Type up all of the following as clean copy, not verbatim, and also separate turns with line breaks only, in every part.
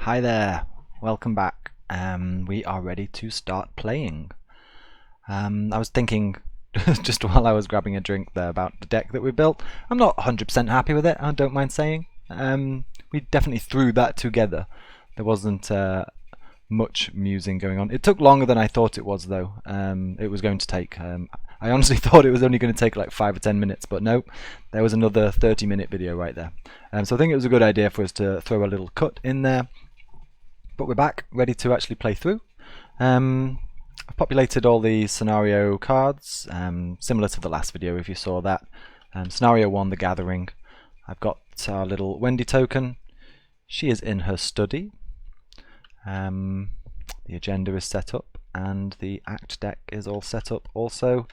Hi there, welcome back. We are ready to start playing. I was thinking just while I was grabbing a drink there about the deck that we built. I'm not 100% happy with it, I don't mind saying. We definitely threw that together. There wasn't much musing going on. It took longer than I thought it was though. It was going to take. I honestly thought it was only going to take like 5 or 10 minutes, but no, there was another 30-minute video right there. So I think it was a good idea for us to throw a little cut in there. But we're back, ready to actually play through. I've populated all the scenario cards, similar to the last video if you saw that. Scenario 1, the gathering. I've got our little Wendy token. She is in her study. The agenda is set up and the act deck is all set up also.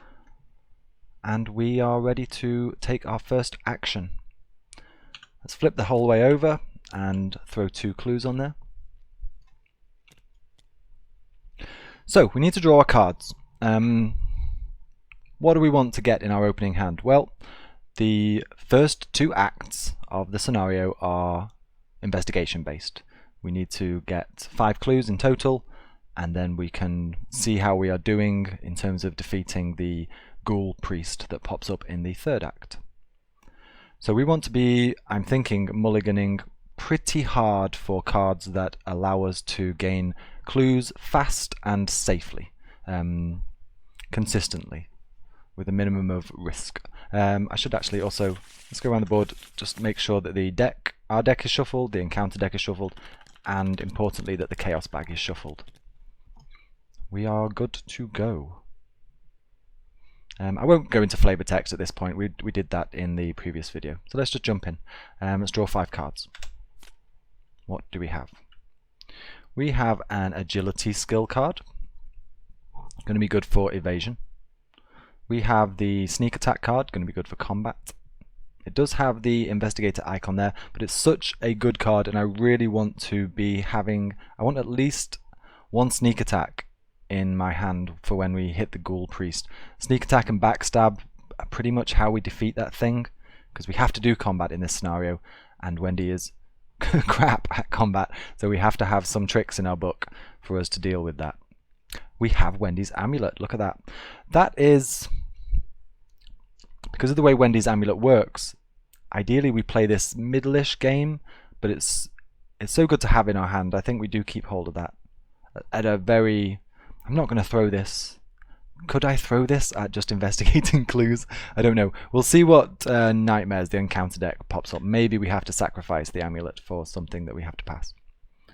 And we are ready to take our first action. Let's flip the whole way over and throw 2 clues on there. So we need to draw our cards. What do we want to get in our opening hand? Well, the first 2 acts of the scenario are investigation based. We need to get 5 clues in total, and then we can see how we are doing in terms of defeating the ghoul priest that pops up in the 3rd act. So we want to be, I'm thinking, mulliganing pretty hard for cards that allow us to gain clues fast and safely, consistently, with a minimum of risk. I should actually also, let's go around the board, just make sure that our deck is shuffled, the encounter deck is shuffled, and importantly that the chaos bag is shuffled. We are good to go. I won't go into flavor text at this point, we did that in the previous video. So let's just jump in. Let's draw 5 cards. What do we have? We have an agility skill card, going to be good for evasion. We have the sneak attack card, going to be good for combat. It does have the investigator icon there, but it's such a good card and I really want to be having, I want at least 1 sneak attack in my hand for when we hit the ghoul priest. Sneak attack and backstab are pretty much how we defeat that thing, because we have to do combat in this scenario and Wendy is crap at combat, so we have to have some tricks in our book for us to deal with that. We have Wendy's amulet, look at that. That is, because of the way Wendy's amulet works, ideally we play this middle-ish game, but it's so good to have in our hand. I think we do keep hold of that at a very, I'm not going to throw this. Could I throw this at just investigating clues? I don't know. We'll see what nightmares the encounter deck pops up. Maybe we have to sacrifice the amulet for something that we have to pass.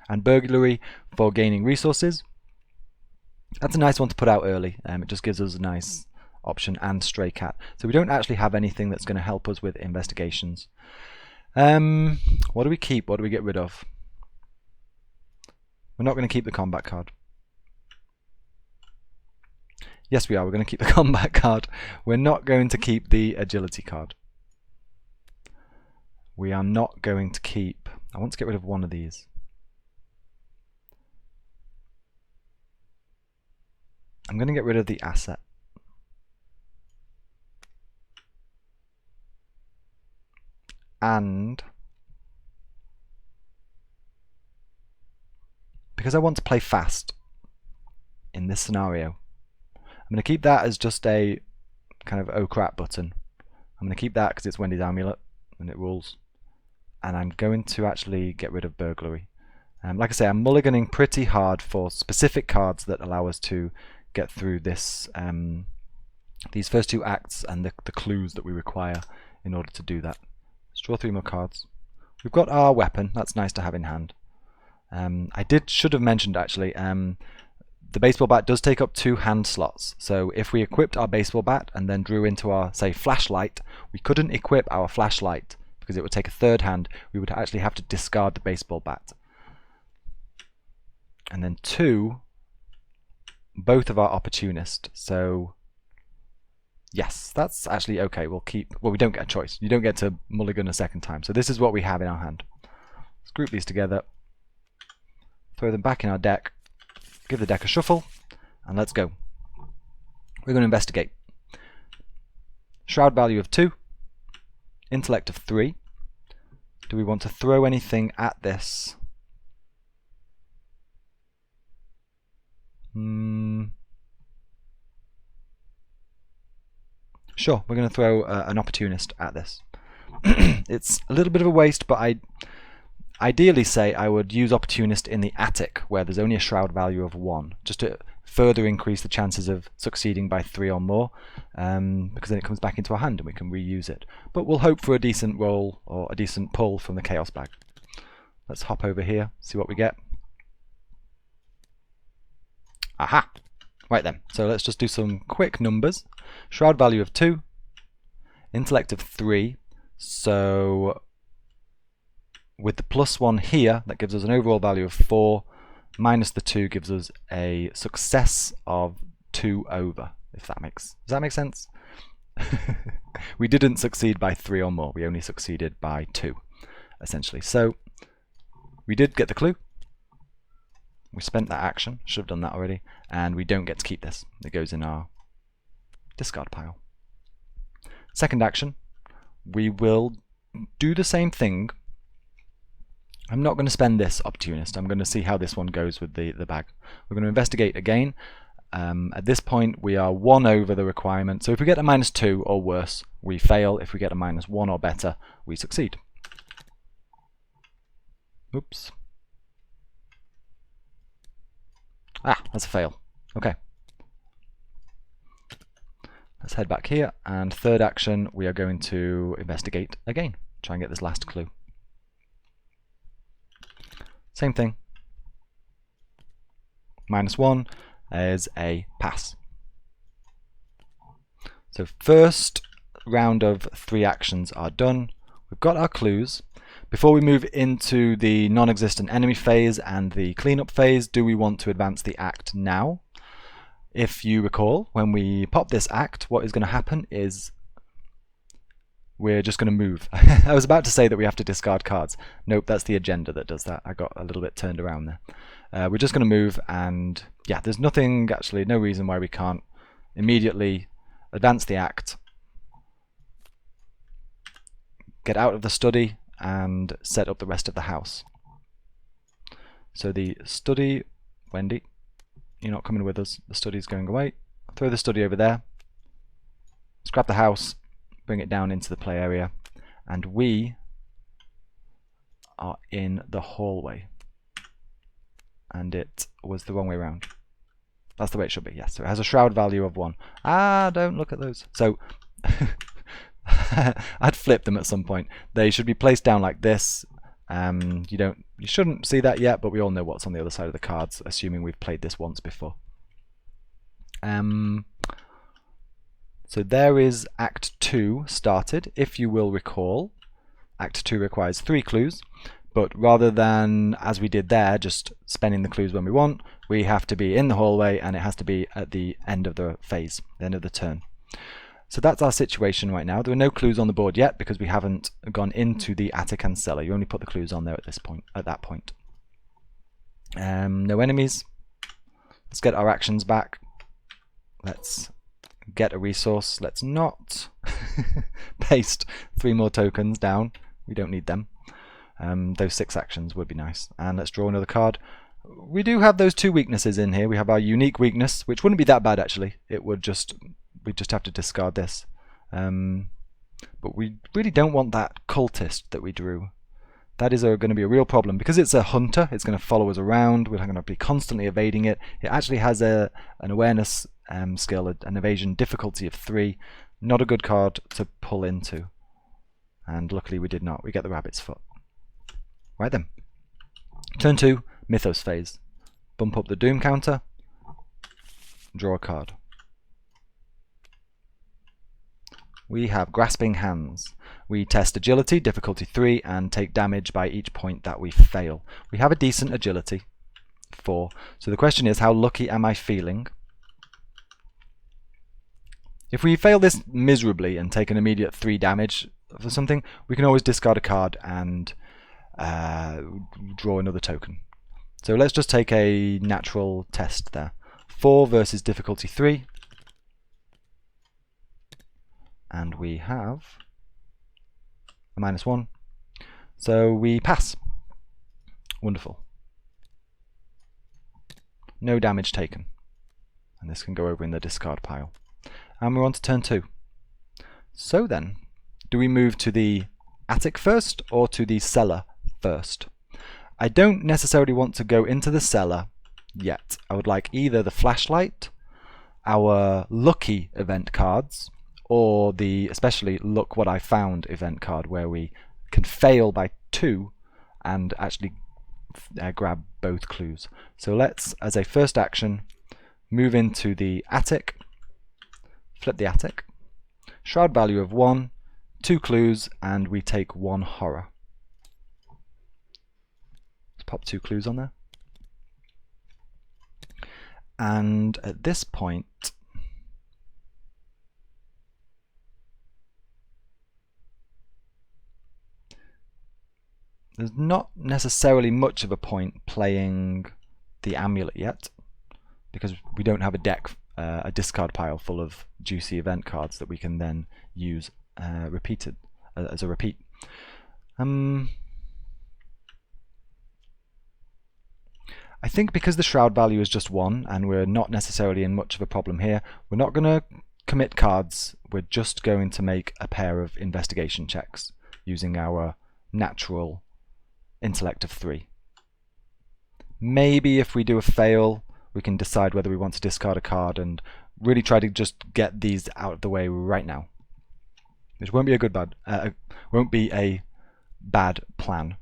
And burglary for gaining resources. That's a nice one to put out early. It just gives us a nice option, and stray cat. So we don't actually have anything that's going to help us with investigations. What do we keep? What do we get rid of? We're not going to keep the combat card. Yes, we are. We're going to keep the combat card. We're not going to keep the agility card. We are not going to keep... I want to get rid of one of these. I'm going to get rid of the asset. And because I want to play fast in this scenario, I'm going to keep that as just a kind of oh crap button. I'm going to keep that because it's Wendy's amulet and it rules. And I'm going to actually get rid of burglary. Like I say, I'm mulliganing pretty hard for specific cards that allow us to get through this, these first 2 acts and the clues that we require in order to do that. Let's draw 3 more cards. We've got our weapon, that's nice to have in hand. Should have mentioned actually, the baseball bat does take up 2 hand slots, so if we equipped our baseball bat and then drew into our, say, flashlight, we couldn't equip our flashlight because it would take a 3rd hand. We would actually have to discard the baseball bat. And then 2, both of our opportunist, so yes, that's actually okay. We'll keep, well, we don't get a choice. You don't get to mulligan a 2nd time, so this is what we have in our hand. Let's group these together, throw them back in our deck, give the deck a shuffle, and let's go. We're going to investigate. Shroud value of 2, intellect of 3. Do we want to throw anything at this? Sure, we're going to throw an opportunist at this. It's a little bit of a waste, but I ideally say I would use opportunist in the attic where there's only a shroud value of 1, just to further increase the chances of succeeding by 3 or more, because then it comes back into our hand and we can reuse it. But we'll hope for a decent roll or a decent pull from the chaos bag. Let's hop over here, see what we get. Aha! Right then, so let's just do some quick numbers. Shroud value of 2, intellect of 3, so with the +1 here, that gives us an overall value of 4, minus the 2 gives us a success of 2 over, if that does that make sense? We didn't succeed by 3 or more, we only succeeded by 2, essentially. So we did get the clue. We spent that action, should have done that already, and we don't get to keep this. It goes in our discard pile. Second action, we will do the same thing. I'm not going to spend this opportunist. I'm going to see how this one goes with the bag. We're going to investigate again. At this point, we are 1 over the requirement. So if we get a -2 or worse, we fail. If we get a -1 or better, we succeed. Oops. Ah, that's a fail. Okay. Let's head back here, and third action, we are going to investigate again. Try and get this last clue. Same thing. -1 is a pass. So first round of 3 actions are done. We've got our clues. Before we move into the non-existent enemy phase and the cleanup phase, do we want to advance the act now? If you recall, when we pop this act, what is going to happen is we're just going to move. I was about to say that we have to discard cards. Nope, that's the agenda that does that. I got a little bit turned around there. We're just going to move, and yeah, there's nothing, actually, no reason why we can't immediately advance the act, get out of the study, and set up the rest of the house. So the study, Wendy, you're not coming with us. The study's going away. Throw the study over there. Let's grab the house, bring it down into the play area, and we are in the hallway. And it was the wrong way around. That's the way it should be, yes. So it has a shroud value of 1. Ah, don't look at those. So I'd flip them at some point. They should be placed down like this. You shouldn't see that yet, but we all know what's on the other side of the cards, assuming we've played this once before. So there is Act 2 started. If you will recall, Act 2 requires 3 clues, but rather than, as we did there, just spending the clues when we want, we have to be in the hallway, and it has to be at the end of the phase, the end of the turn. So that's our situation right now. There are no clues on the board yet because we haven't gone into the attic and cellar. You only put the clues on there at this point. At that point, no enemies. Let's get our actions back. Let's get a resource. Let's not paste 3 more tokens down. We don't need them. Those 6 actions would be nice. And let's draw another card. We do have those 2 weaknesses in here. We have our unique weakness, which wouldn't be that bad actually. We'd just have to discard this. But we really don't want that cultist that we drew. That is going to be a real problem. Because it's a hunter, it's going to follow us around, we're going to be constantly evading it. It actually has an awareness skill, an evasion difficulty of 3. Not a good card to pull into. And luckily we did not. We get the rabbit's foot. Right then. Turn 2, Mythos phase. Bump up the doom counter. Draw a card. We have Grasping Hands. We test agility, difficulty 3, and take damage by each point that we fail. We have a decent agility, 4. So the question is, how lucky am I feeling? If we fail this miserably and take an immediate 3 damage for something, we can always discard a card and draw another token. So let's just take a natural test there. 4 versus difficulty 3. And we have a -1. So we pass. Wonderful. No damage taken. and this can go over in the discard pile. And we're on to turn 2. So then, do we move to the attic first or to the cellar first? I don't necessarily want to go into the cellar yet. I would like either the flashlight, our lucky event cards, or the especially look what I found event card, where we can fail by 2 and actually grab both clues. So let's, as a first action, move into the attic, flip the attic, shroud value of 1, 2 clues, and we take 1 horror. Let's pop 2 clues on there. And at this point, there's not necessarily much of a point playing the amulet yet, because we don't have a deck, a discard pile full of juicy event cards that we can then use repeated as a repeat. I think because the shroud value is just 1 and we're not necessarily in much of a problem here, we're not going to commit cards. We're just going to make a pair of investigation checks using our natural intellect of 3. Maybe if we do a fail, we can decide whether we want to discard a card and really try to just get these out of the way right now, which won't be a bad plan.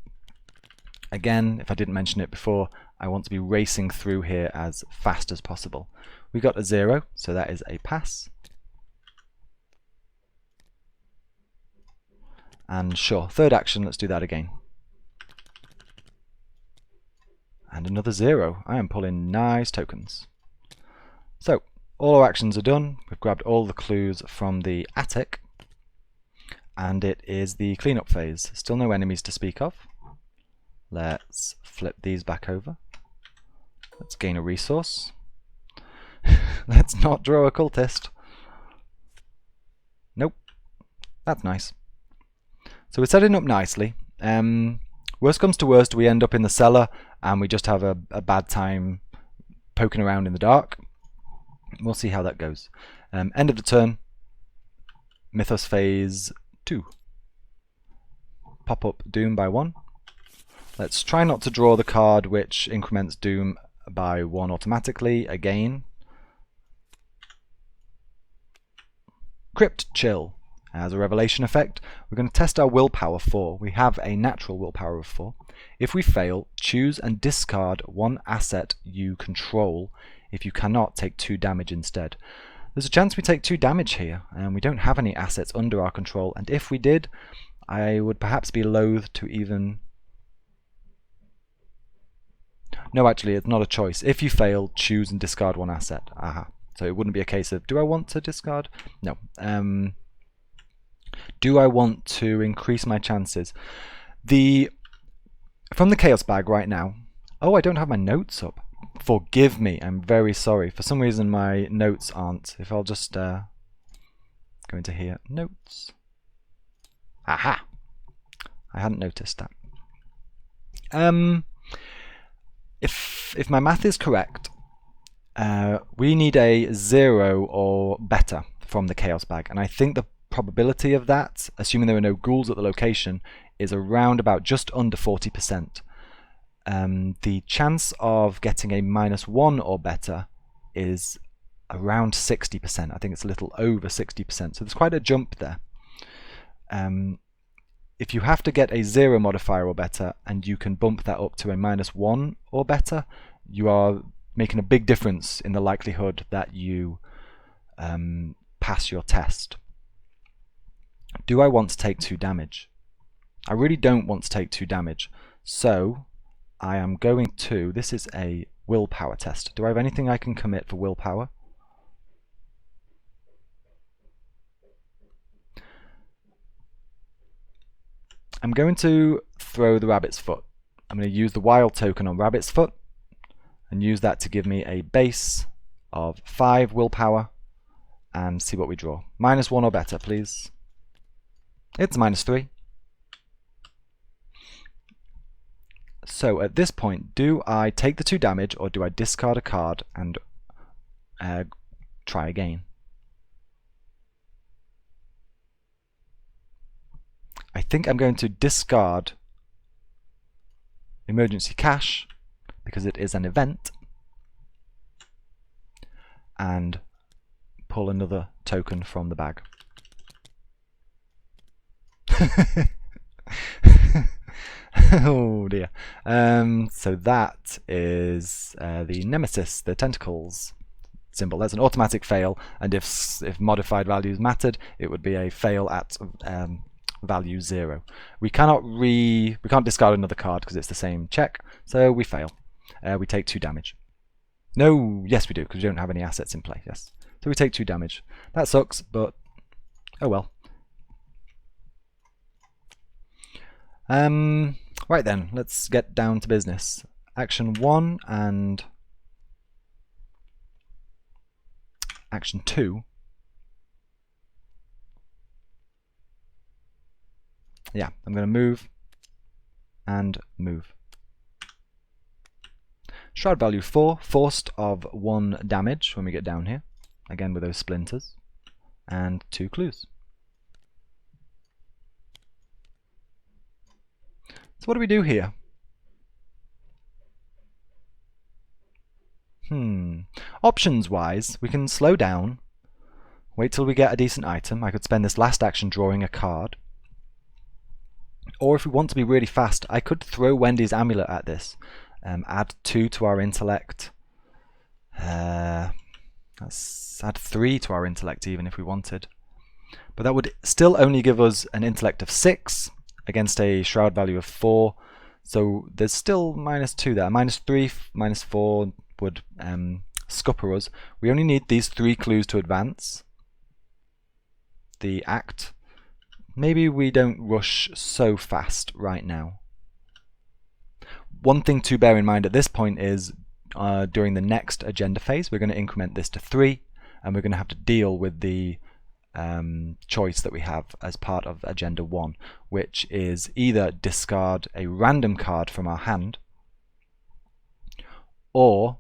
Again, if I didn't mention it before, I want to be racing through here as fast as possible. We got a 0, so that is a pass. And sure, third action, let's do that again. And another 0. I am pulling nice tokens. So, all our actions are done. We've grabbed all the clues from the attic. And it is the cleanup phase. Still no enemies to speak of. Let's flip these back over. Let's gain a resource. Let's not draw a cultist. Nope. That's nice. So we're setting up nicely. Worst comes to worst, we end up in the cellar and we just have a bad time poking around in the dark. We'll see how that goes. End of the turn. Mythos phase 2. Pop up Doom by 1. Let's try not to draw the card which increments Doom by 1 automatically again. Crypt Chill. As a revelation effect, we're going to test our willpower 4. We have a natural willpower of 4. If we fail, choose and discard 1 asset you control. If you cannot, take 2 damage instead. There's a chance we take 2 damage here, and we don't have any assets under our control, and if we did, I would perhaps be loath to even... No, actually, it's not a choice. If you fail, choose and discard 1 asset. Aha. So it wouldn't be a case of, do I want to discard? No. Do I want to increase my chances? From the Chaos Bag right now... Oh, I don't have my notes up. Forgive me, I'm very sorry. For some reason my notes aren't. If I'll just go into here. Notes. Aha! I hadn't noticed that. If my math is correct, we need a 0 or better from the Chaos Bag, and I think the probability of that, assuming there are no ghouls at the location, is around about just under 40%. The chance of getting a -1 or better is around 60%. I think it's a little over 60%, so there's quite a jump there. If you have to get a 0 modifier or better and you can bump that up to a -1 or better, you are making a big difference in the likelihood that you pass your test. Do I want to take 2 damage? I really don't want to take 2 damage, so I am going to... This is a willpower test. Do I have anything I can commit for willpower? I'm going to throw the rabbit's foot. I'm going to use the wild token on rabbit's foot and use that to give me a base of 5 willpower and see what we draw. -1 or better, please. It's -3. So at this point, do I take the 2 damage or do I discard a card and try again. I think I'm going to discard emergency cash because it is an event and pull another token from the bag. Oh dear. So that is the nemesis, the tentacles symbol. That's an automatic fail, and if modified values mattered, it would be a fail at value 0. We can't discard another card because it's the same check, so we fail. We take 2 damage. No, yes we do, because we don't have any assets in play. Yes, so we take 2 damage. That sucks, but oh well. Right then, let's get down to business. Action 1 and action 2. Yeah, I'm going to move and move. Shroud value 4, forced of 1 damage when we get down here. Again with those splinters. And 2 clues. So what do we do here? Options wise, we can slow down, wait till we get a decent item. I could spend this last action drawing a card. Or if we want to be really fast, I could throw Wendy's amulet at this. Add 2 to our intellect. Let's add 3 to our intellect even if we wanted. But that would still only give us an intellect of 6 against a shroud value of 4. So there's still -2 there. -3, -4 would scupper us. We only need these 3 clues to advance the act. Maybe we don't rush so fast right now. One thing to bear in mind at this point is during the next agenda phase, we're going to increment this to 3, and we're going to have to deal with the choice that we have as part of agenda 1, which is either discard a random card from our hand or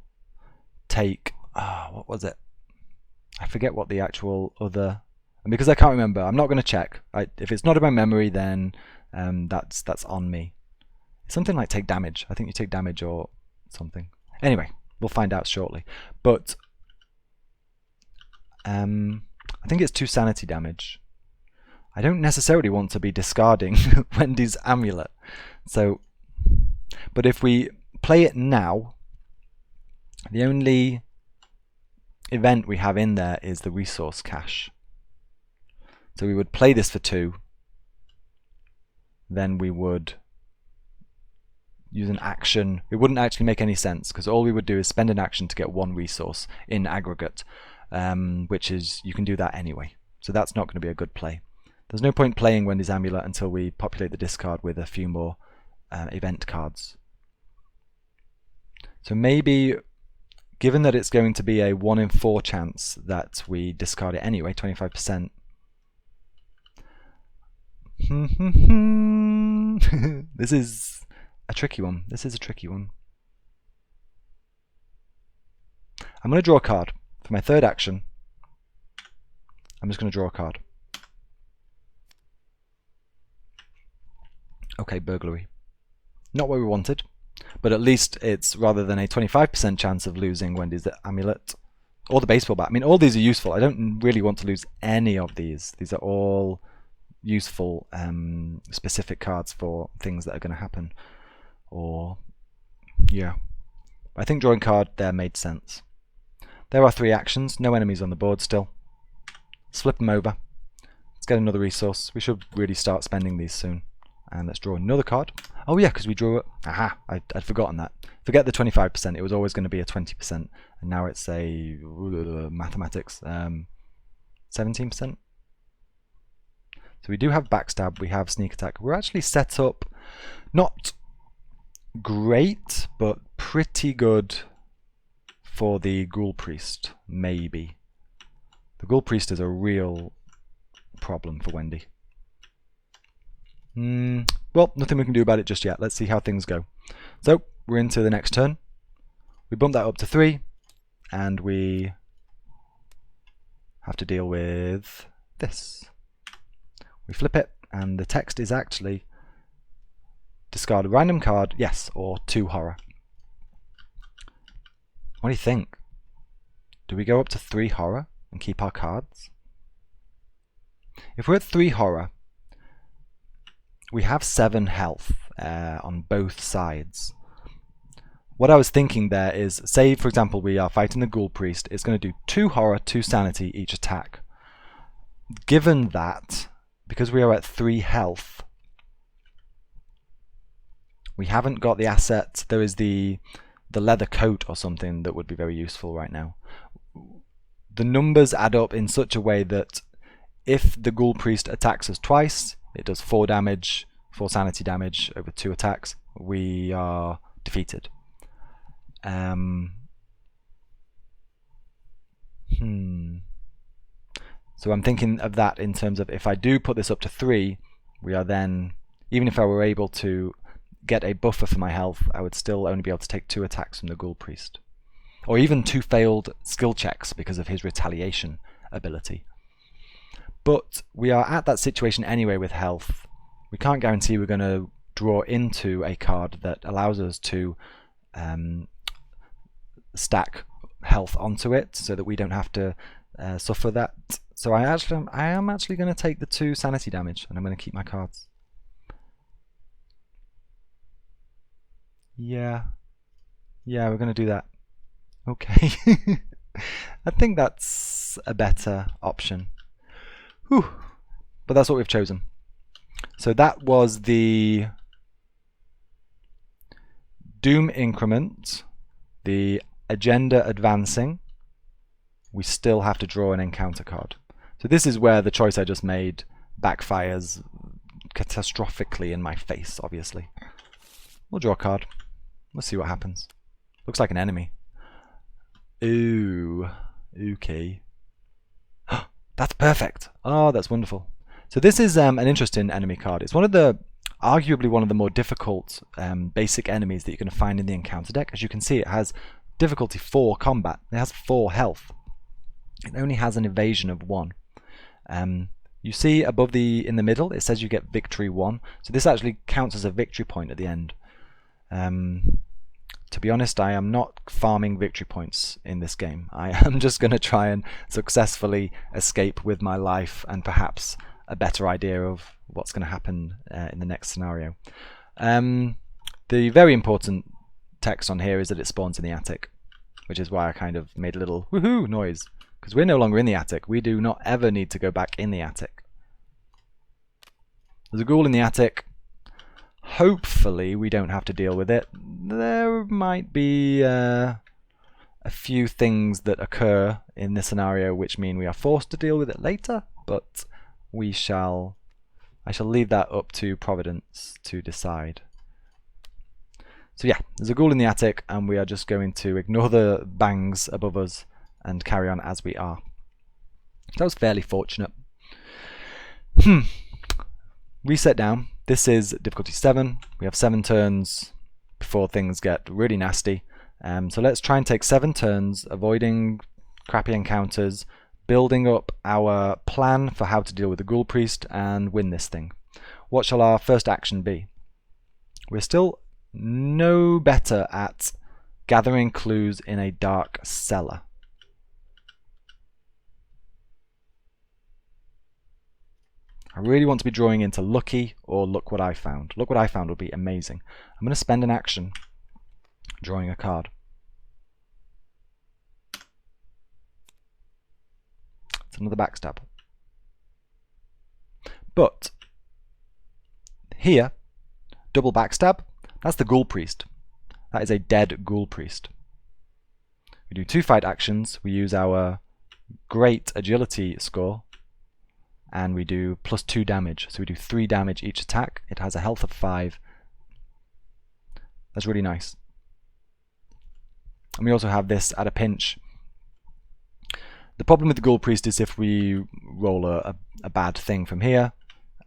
take what was it? I forget what the actual other, and because I can't remember, I'm not going to check. If it's not in my memory, then that's on me. Something like take damage. I think you take damage or something. Anyway, we'll find out shortly. But I think it's 2 sanity damage. I don't necessarily want to be discarding Wendy's amulet. So, but if we play it now, the only event we have in there is the resource cache. So we would play this for 2, then we would use an action. It wouldn't actually make any sense because all we would do is spend an action to get 1 resource in aggregate, which is, you can do that anyway. So that's not going to be a good play. There's no point playing Wendy's amulet until we populate the discard with a few more event cards. So maybe, given that it's going to be a 1 in 4 chance that we discard it anyway, 25%. This is a tricky one. This is a tricky one. I'm going to draw a card. For my 3rd action, I'm just going to draw a card. Okay, burglary. Not what we wanted, but at least it's rather than a 25% chance of losing Wendy's amulet or the baseball bat. I mean, all these are useful. I don't really want to lose any of these. These are all useful specific cards for things that are going to happen. Or, yeah. I think drawing card there made sense. There are 3 actions, no enemies on the board still. Let's flip them over. Let's get another resource. We should really start spending these soon. And let's draw another card. Oh yeah, because we drew it. Aha, I'd forgotten that. Forget the 25%, it was always going to be a 20%. And now it's a mathematics, 17%. So we do have backstab, we have sneak attack. We're actually set up, not great, but pretty good for the ghoul priest, maybe. The ghoul priest is a real problem for Wendy. Well, nothing we can do about it just yet. Let's see how things go. So, we're into the next turn. We bump that up to 3, and we have to deal with this. We flip it, and the text is actually discard a random card, yes, or 2 horror. What do you think? Do we go up to 3 horror and keep our cards? If we're at 3 horror, we have 7 health on both sides. What I was thinking there is, say for example we are fighting the ghoul priest, it's going to do 2 horror, 2 sanity each attack. Given that, because we are at 3 health, we haven't got the asset. There is the leather coat or something that would be very useful right now. The numbers add up in such a way that if the ghoul priest attacks us twice, it does 4 damage, 4 sanity damage over 2 attacks, we are defeated. So I'm thinking of that in terms of, if I do put this up to 3, we are then, even if I were able to get a buffer for my health, I would still only be able to take 2 attacks from the ghoul priest. Or even 2 failed skill checks because of his retaliation ability. But we are at that situation anyway with health. We can't guarantee we're going to draw into a card that allows us to stack health onto it so that we don't have to suffer that. So I am actually going to take the 2 sanity damage, and I'm going to keep my cards. Yeah, we're going to do that. Okay. I think that's a better option. Whew. But that's what we've chosen. So that was the Doom increment, the agenda advancing. We still have to draw an encounter card. So this is where the choice I just made backfires catastrophically in my face, obviously. We'll draw a card. Let's see what happens. Looks like an enemy. Ooh, okay. That's perfect. Oh, that's wonderful. So this is an interesting enemy card. It's arguably one of the more difficult basic enemies that you're going to find in the encounter deck. As you can see, it has difficulty 4 combat. It has 4 health. It only has an evasion of 1. You see above in the middle, it says you get victory 1. So this actually counts as a victory point at the end. To be honest, I am not farming victory points in this game. I am just going to try and successfully escape with my life and perhaps a better idea of what's going to happen in the next scenario. The very important text on here is that it spawns in the attic, which is why I kind of made a little woohoo noise, because we're no longer in the attic. We do not ever need to go back in the attic. There's a ghoul in the attic. Hopefully we don't have to deal with it. There might be a few things that occur in this scenario which mean we are forced to deal with it later, but I shall leave that up to Providence to decide. So yeah, there's a ghoul in the attic, and we are just going to ignore the bangs above us and carry on as we are. That was fairly fortunate. Reset down. This is difficulty 7. We have 7 turns before things get really nasty. So let's try and take 7 turns, avoiding crappy encounters, building up our plan for how to deal with the ghoul priest and win this thing. What shall our first action be? We're still no better at gathering clues in a dark cellar. I really want to be drawing into Lucky or Look What I Found. Look What I Found would be amazing. I'm going to spend an action drawing a card. It's another backstab. But here, double backstab, that's the ghoul priest. That is a dead ghoul priest. We do 2 fight actions. We use our great agility score, and we do +2 damage. So we do 3 damage each attack. It has a health of 5. That's really nice. And we also have this at a pinch. The problem with the ghoul priest is if we roll a bad thing from here,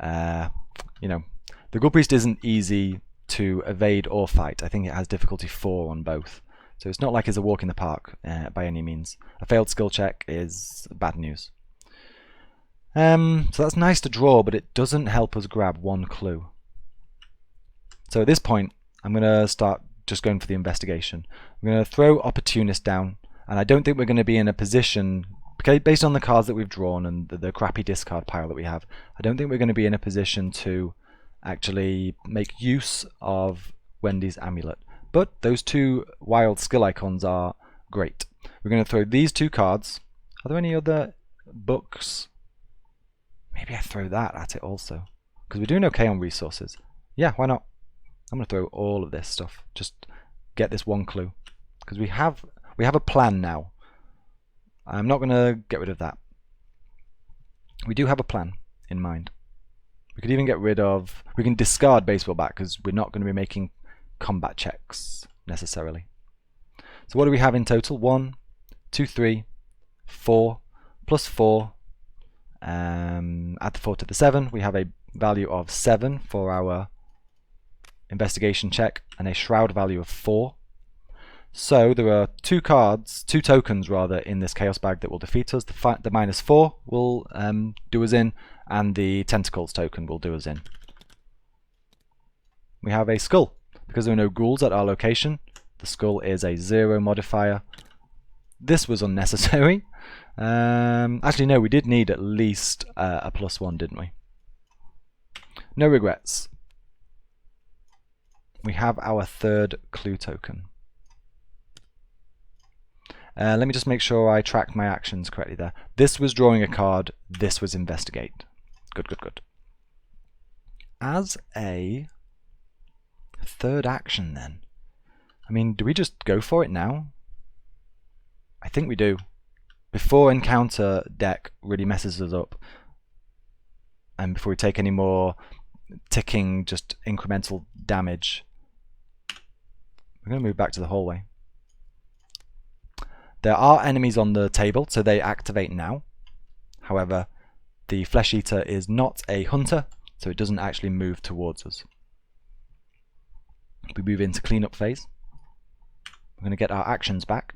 you know, the ghoul priest isn't easy to evade or fight. I think it has difficulty 4 on both. So it's not like it's a walk in the park by any means. A failed skill check is bad news. So that's nice to draw, but it doesn't help us grab one clue. So at this point, I'm going to start just going for the investigation. I'm going to throw Opportunist down, and I don't think we're going to be in a position, based on the cards that we've drawn and the crappy discard pile that we have, I don't think we're going to be in a position to actually make use of Wendy's amulet. But those two wild skill icons are great. We're going to throw these two cards. Are there any other books? Maybe I throw that at it also, because we're doing okay on resources. Yeah, why not? I'm going to throw all of this stuff. Just get this one clue, because we have a plan now. I'm not going to get rid of that. We do have a plan in mind. We could even get rid of... We can discard baseball bat, because we're not going to be making combat checks necessarily. So what do we have in total? 1, 2, 3, 4, plus 4. Add the 4 to the 7. We have a value of 7 for our investigation check, and a shroud value of 4. So there are two tokens rather, in this chaos bag that will defeat us. The -4 will do us in, and the tentacles token will do us in. We have a skull. Because there are no ghouls at our location, the skull is a 0 modifier. This was unnecessary. Actually no, we did need at least a +1, didn't we? No regrets. We have our third clue token. Let me just make sure I tracked my actions correctly there. This was drawing a card, this was investigate. Good, good, good. As a third action then, I mean, do we just go for it now? I think we do. Before encounter deck really messes us up, and before we take any more ticking, just incremental damage, we're going to move back to the hallway. There are enemies on the table, so they activate now. However, the Flesh Eater is not a hunter, so it doesn't actually move towards us. We move into cleanup phase. We're going to get our actions back.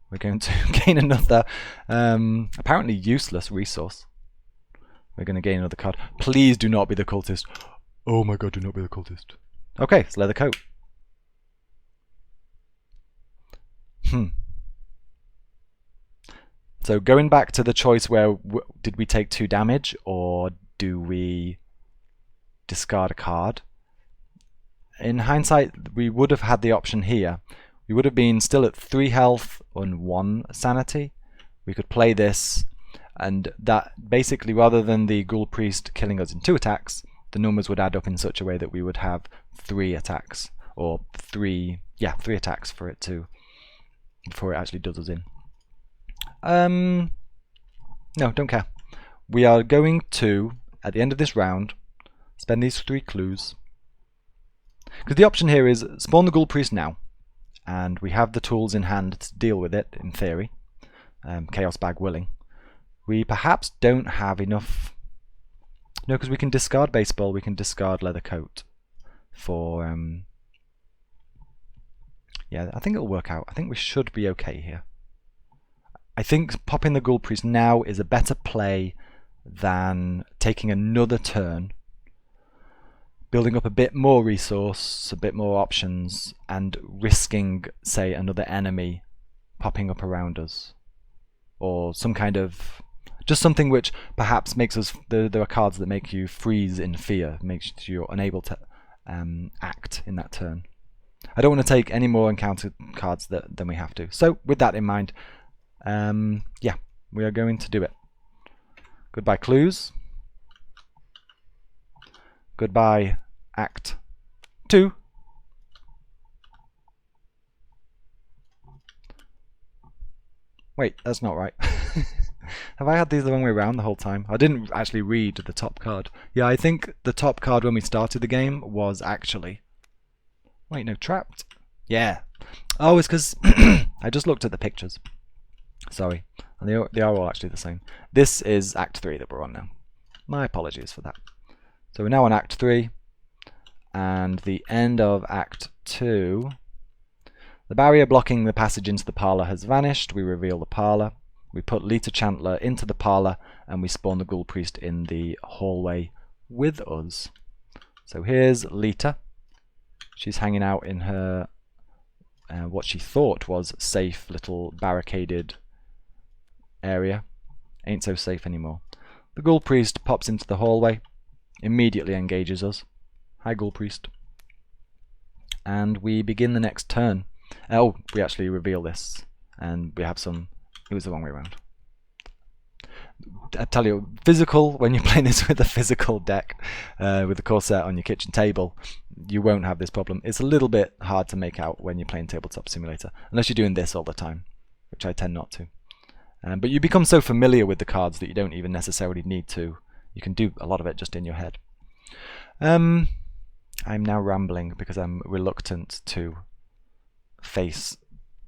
We're going to gain another apparently useless resource. We're going to gain another card. Please do not be the cultist. Oh my god, do not be the cultist. Okay, it's leather coat. So going back to the choice where did we take 2 damage or do we discard a card? In hindsight, we would have had the option here. We would have been still at 3 health and 1 sanity. We could play this, and that basically, rather than the Ghoul Priest killing us in 2 attacks, the numbers would add up in such a way that we would have 3 attacks, or 3 attacks for it to, before it actually does us in. No, don't care. We are going to, at the end of this round, spend these 3 clues. Because the option here is spawn the Ghoul Priest now, and we have the tools in hand to deal with it, in theory. Chaos Bag willing. We perhaps don't have enough... No, because we can discard baseball, we can discard leather coat for... Yeah, I think it'll work out. I think we should be okay here. I think popping the Ghoul Priest now is a better play than taking another turn, building up a bit more resource, a bit more options, and risking, say, another enemy popping up around us. Or some kind of... just something which perhaps makes us... There are cards that make you freeze in fear, makes you unable to act in that turn. I don't want to take any more encounter cards than we have to. So, with that in mind, yeah, we are going to do it. Goodbye clues. Goodbye Act 2. Wait, that's not right. Have I had these the wrong way around the whole time? I didn't actually read the top card. Yeah, I think the top card when we started the game was actually... Wait, no, trapped? Yeah. Oh, it's because I just looked at the pictures. Sorry. And they are all actually the same. This is Act 3 that we're on now. My apologies for that. So we're now on Act 3. And the end of Act 2. The barrier blocking the passage into the parlour has vanished. We reveal the parlour. We put Lita Chandler into the parlour, and we spawn the Ghoul Priest in the hallway with us. So here's Lita. She's hanging out in her what she thought was safe little barricaded area. Ain't so safe anymore. The Ghoul Priest pops into the hallway, immediately engages us. Hi, Ghoul Priest. And we begin the next turn. Oh, we actually reveal this, and we have some... It was the wrong way around. I tell you, physical, when you're playing this with a physical deck, with the core set on your kitchen table, you won't have this problem. It's a little bit hard to make out when you're playing Tabletop Simulator, unless you're doing this all the time, which I tend not to. But you become so familiar with the cards that you don't even necessarily need to. You can do a lot of it just in your head. I'm now rambling because I'm reluctant to face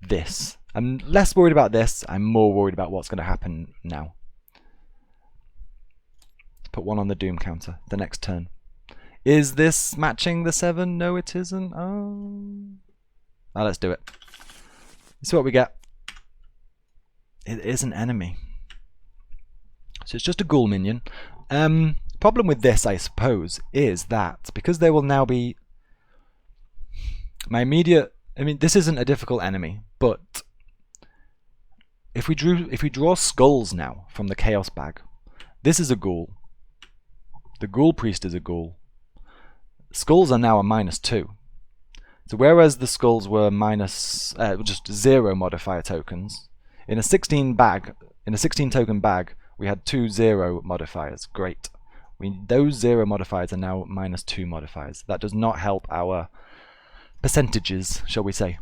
this. I'm less worried about this, I'm more worried about what's going to happen now. Put one on the Doom counter, the next turn. Is this matching the 7? No, it isn't. Oh, let's do it. See what we get. It is an enemy. So it's just a ghoul minion. Problem with this, I suppose, is that because there will now be my immediate... I mean, this isn't a difficult enemy, but if we draw skulls now from the Chaos Bag, this is a ghoul. The Ghoul Priest is a ghoul. Skulls are now a -2. So whereas the skulls were just 0 modifier tokens, in a 16 token bag, we had 2 0 modifiers. Great. Those 0 modifiers are now -2 modifiers. That does not help our percentages, shall we say.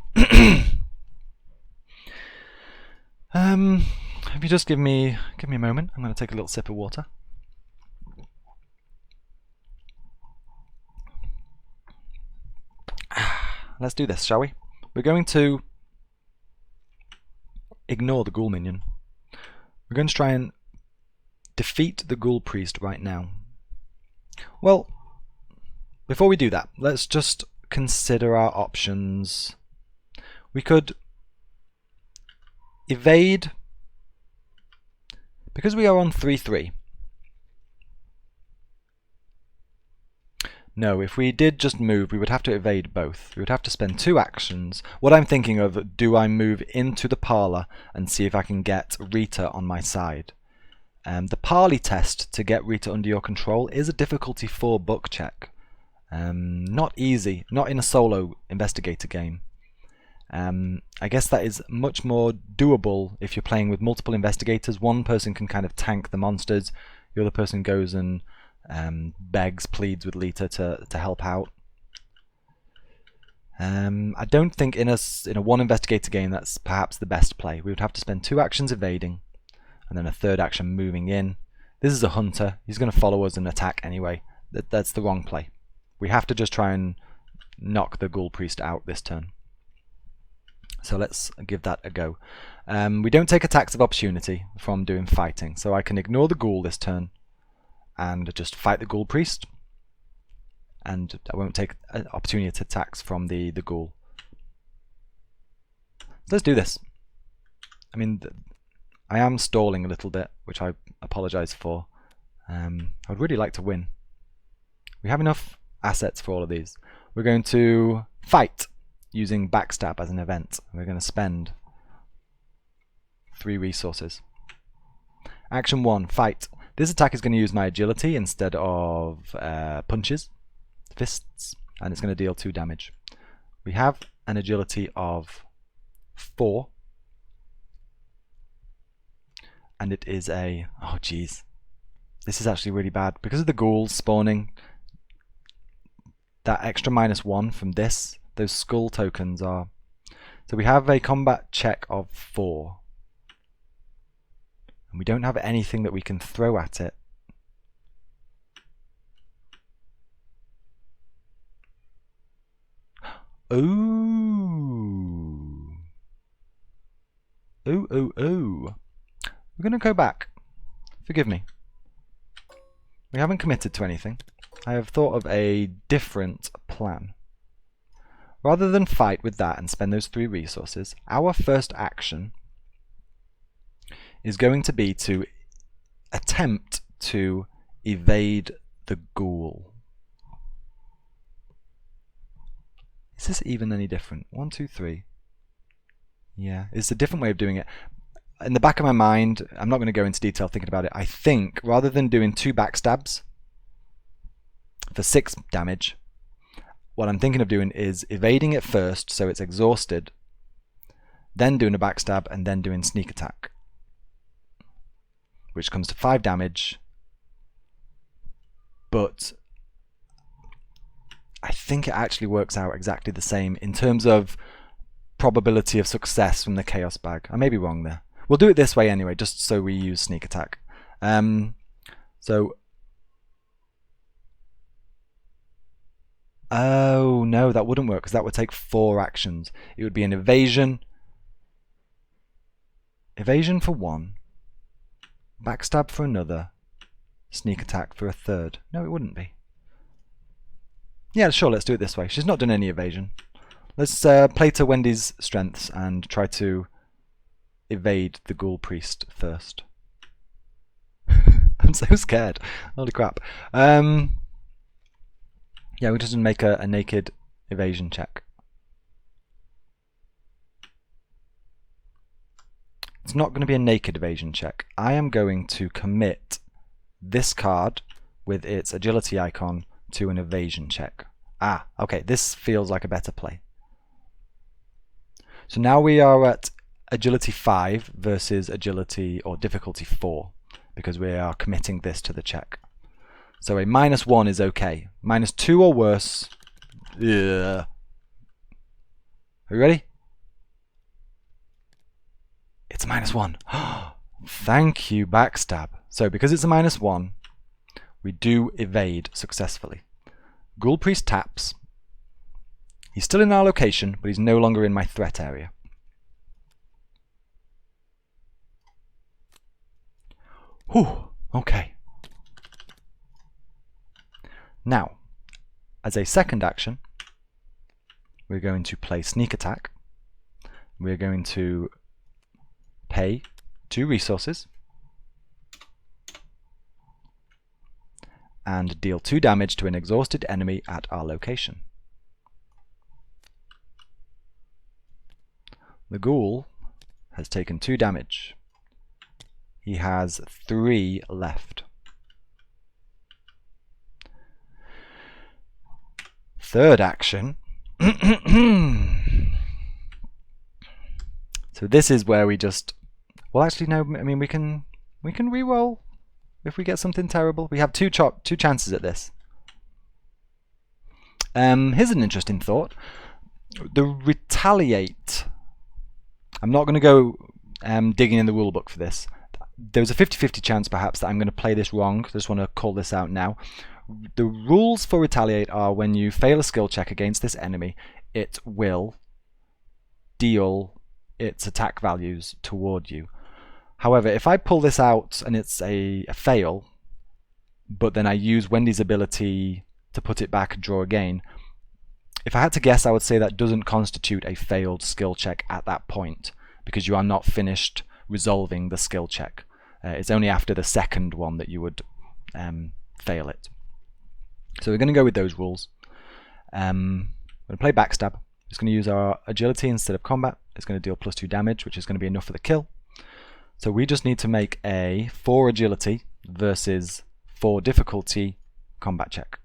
If you just give me a moment, I'm going to take a little sip of water. Let's do this, shall we? We're going to ignore the ghoul minion. We're going to try and defeat the Ghoul Priest right now. Well, before we do that, let's just consider our options. We could evade, because we are on 3/3. No, if we did just move, we would have to evade both. We would have to spend 2 actions. What I'm thinking of, do I move into the parlour and see if I can get Rita on my side? The parley test to get Rita under your control is a difficulty 4 book check. Not easy, not in a solo investigator game. I guess that is much more doable if you're playing with multiple investigators. One person can kind of tank the monsters, the other person goes and pleads with Lita to help out. I don't think in a 1 investigator game that's perhaps the best play. We would have to spend 2 actions evading, and then a 3rd action moving in. This is a hunter. He's going to follow us and attack anyway. That's the wrong play. We have to just try and knock the Ghoul Priest out this turn. So let's give that a go. We don't take attacks of opportunity from doing fighting, so I can ignore the ghoul this turn and just fight the Ghoul Priest, and I won't take opportunity attacks from the ghoul. So let's do this. I mean, I am stalling a little bit, which I apologise for. I would really like to win. We have enough assets for all of these. We're going to fight using backstab as an event. We're going to spend 3 resources. Action 1, fight. This attack is going to use my agility instead of punches, fists, and it's going to deal 2 damage. We have an agility of 4, and it is a... oh jeez, this is actually really bad. Because of the ghouls spawning, that extra -1 from this, those skull tokens are... so we have a combat check of 4. And we don't have anything that we can throw at it. Ooh. Ooh, ooh, ooh. We're going to go back. Forgive me. We haven't committed to anything. I have thought of a different plan. Rather than fight with that and spend those 3 resources, our first action is going to be to attempt to evade the ghoul. Is this even any different? 1, 2, 3. Yeah, it's a different way of doing it. In the back of my mind, I'm not going to go into detail thinking about it. I think rather than doing 2 backstabs for 6 damage, what I'm thinking of doing is evading it first so it's exhausted, then doing a backstab, and then doing sneak attack, which comes to 5 damage. But I think it actually works out exactly the same in terms of probability of success from the chaos bag. I may be wrong there. We'll do it this way anyway, just so we use sneak attack. Oh no, that wouldn't work because that would take 4 actions. It would be an evasion for 1, backstab for another, sneak attack for a 3rd. No, it wouldn't be. Yeah, sure, let's do it this way. She's not done any evasion. Let's play to Wendy's strengths and try to evade the ghoul priest first. I'm so scared. Holy crap. Yeah, we just make a naked evasion check. It's not going to be a naked evasion check. I am going to commit this card with its agility icon to an evasion check. Ah, okay, this feels like a better play. So now we are at agility 5 versus agility or difficulty 4 because we are committing this to the check. So a -1 is okay. -2 or worse. Ugh. Are you ready? It's a -1. Thank you, backstab. So because it's a -1, we do evade successfully. Ghoul Priest taps. He's still in our location, but he's no longer in my threat area. Whew, okay. Now, as a second action, we're going to play sneak attack. We're going to pay 2 resources and deal 2 damage to an exhausted enemy at our location. The ghoul has taken 2 damage. He has 3 left. Third action. So this is where we just, well, actually no, I mean we can re-roll if we get something terrible. We have two chances at this. Here's an interesting thought. The retaliate. I'm not going to go digging in the rulebook for this. There's a 50-50 chance perhaps that I'm going to play this wrong. I just want to call this out now. The rules for retaliate are when you fail a skill check against this enemy, it will deal its attack values toward you. However, if I pull this out and it's a fail, but then I use Wendy's ability to put it back and draw again, if I had to guess, I would say that doesn't constitute a failed skill check at that point, because you are not finished resolving the skill check. It's only after the second one that you would fail it. So we're going to go with those rules. I'm going to play backstab. It's going to use our agility instead of combat. It's going to deal +2 damage, which is going to be enough for the kill. So we just need to make a 4 agility versus 4 difficulty combat check.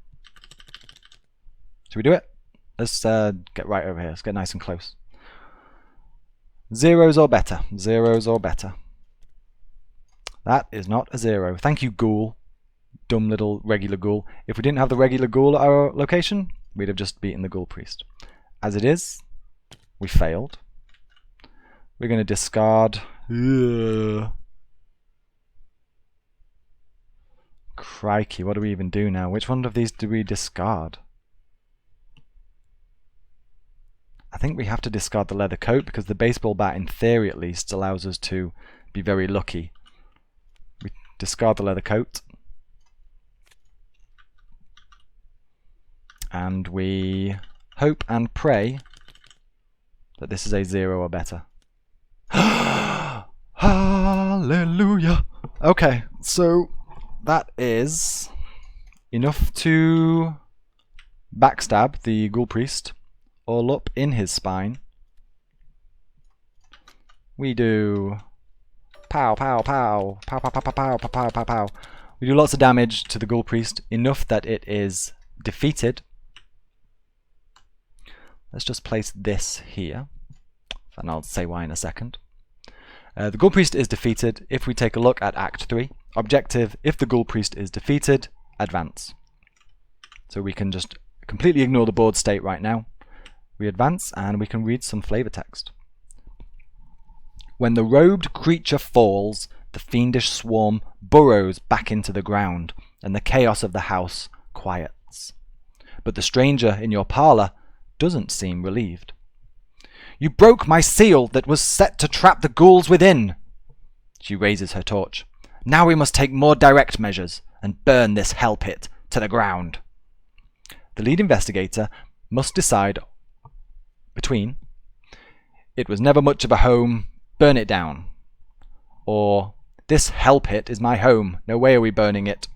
Should we do it? Let's get right over here. Let's get nice and close. 0s or better. 0s or better. That is not a 0. Thank you, ghoul. Dumb little regular ghoul. If we didn't have the regular ghoul at our location, we'd have just beaten the ghoul priest. As it is, we failed. We're going to discard. Ugh. Crikey, what do we even do now? Which one of these do we discard? I think we have to discard the leather coat because the baseball bat, in theory at least, allows us to be very lucky. We discard the leather coat. And we hope and pray that this is a 0 or better. Hallelujah! Hallelujah. Okay, so that is enough to backstab the ghoul priest all up in his spine. We do pow, pow, pow, pow, pow, pow, pow, pow, pow, pow, pow, pow. We do lots of damage to the ghoul priest, enough that it is defeated. Let's just place this here, and I'll say why in a second. The ghoul priest is defeated. If we take a look at Act 3, objective, if the ghoul priest is defeated, advance. So we can just completely ignore the board state right now. We advance and we can read some flavor text. When the robed creature falls, the fiendish swarm burrows back into the ground, and the chaos of the house quiets. But the stranger in your parlour doesn't seem relieved. You broke my seal that was set to trap the ghouls within. She raises her torch. Now we must take more direct measures and burn this hell pit to the ground. The lead investigator must decide between it was never much of a home, burn it down, or this hell pit is my home, no way are we burning it.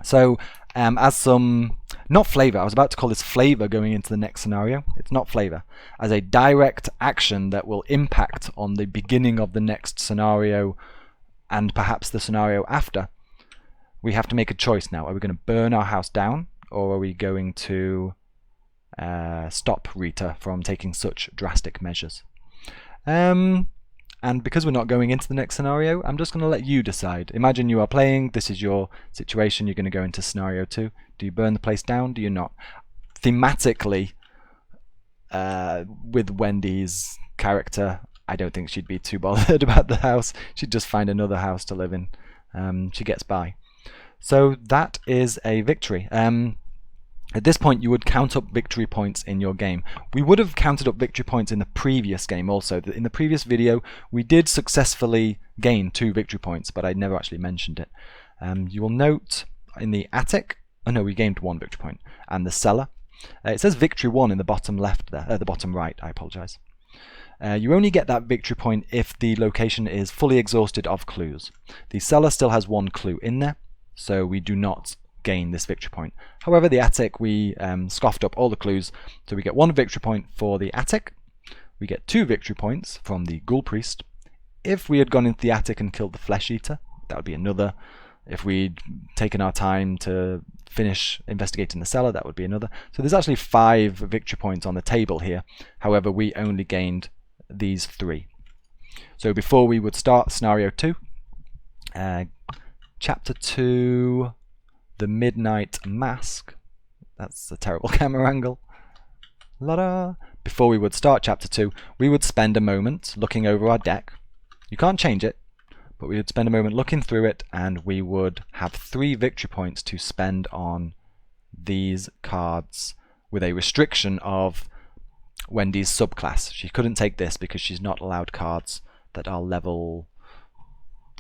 So as some, not flavour, I was about to call this flavour going into the next scenario. It's not flavour. As a direct action that will impact on the beginning of the next scenario and perhaps the scenario after, we have to make a choice now. Are we going to burn our house down, or are we going to stop Rita from taking such drastic measures? And because we're not going into the next scenario, I'm just going to let you decide. Imagine you are playing, this is your situation, you're going to go into scenario 2. Do you burn the place down? Do you not? Thematically, with Wendy's character, I don't think she'd be too bothered about the house. She'd just find another house to live in. She gets by. So that is a victory. At this point, you would count up victory points in your game. We would have counted up victory points in the previous game also. In the previous video, we did successfully gain 2 victory points, but I never actually mentioned it. You will note in the attic, oh no, we gained 1 victory point, and the cellar. It says victory 1 in the bottom left there, the bottom right, I apologise. You only get that victory point if the location is fully exhausted of clues. The cellar still has 1 clue in there, so we do not gain this victory point. However, the attic, we scoffed up all the clues, so we get 1 victory point for the attic. We get 2 victory points from the ghoul priest. If we had gone into the attic and killed the flesh eater, that would be another. If we'd taken our time to finish investigating the cellar, that would be another. So there's actually 5 victory points on the table here. However, we only gained these 3. So before we would start scenario 2, chapter 2, the Midnight Mask. That's a terrible camera angle. La-da! Before we would start chapter 2, we would spend a moment looking over our deck. You can't change it, but we would spend a moment looking through it, and we would have 3 victory points to spend on these cards with a restriction of Wendy's subclass. She couldn't take this because she's not allowed cards that are level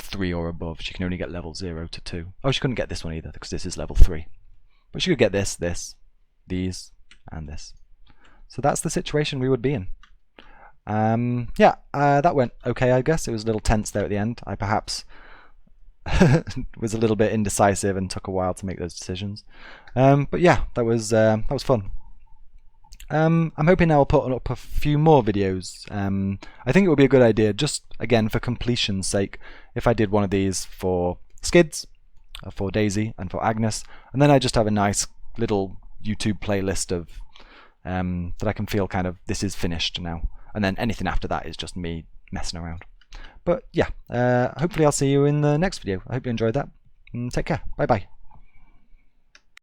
3 or above. She can only get level 0 to 2. Oh, she couldn't get this one either because this is level 3. But she could get this, this, these, and this. So that's the situation we would be in. That went okay, I guess. It was a little tense there at the end. I perhaps was a little bit indecisive and took a while to make those decisions. But yeah, that was fun. I'm hoping I'll put up a few more videos. I think it would be a good idea, just again for completion's sake, if I did one of these for Skids, for Daisy, and for Agnes, and then I just have a nice little YouTube playlist of that I can feel kind of this is finished now, and then anything after that is just me messing around. But yeah, hopefully I'll see you in the next video. I hope you enjoyed that. Take care. Bye bye.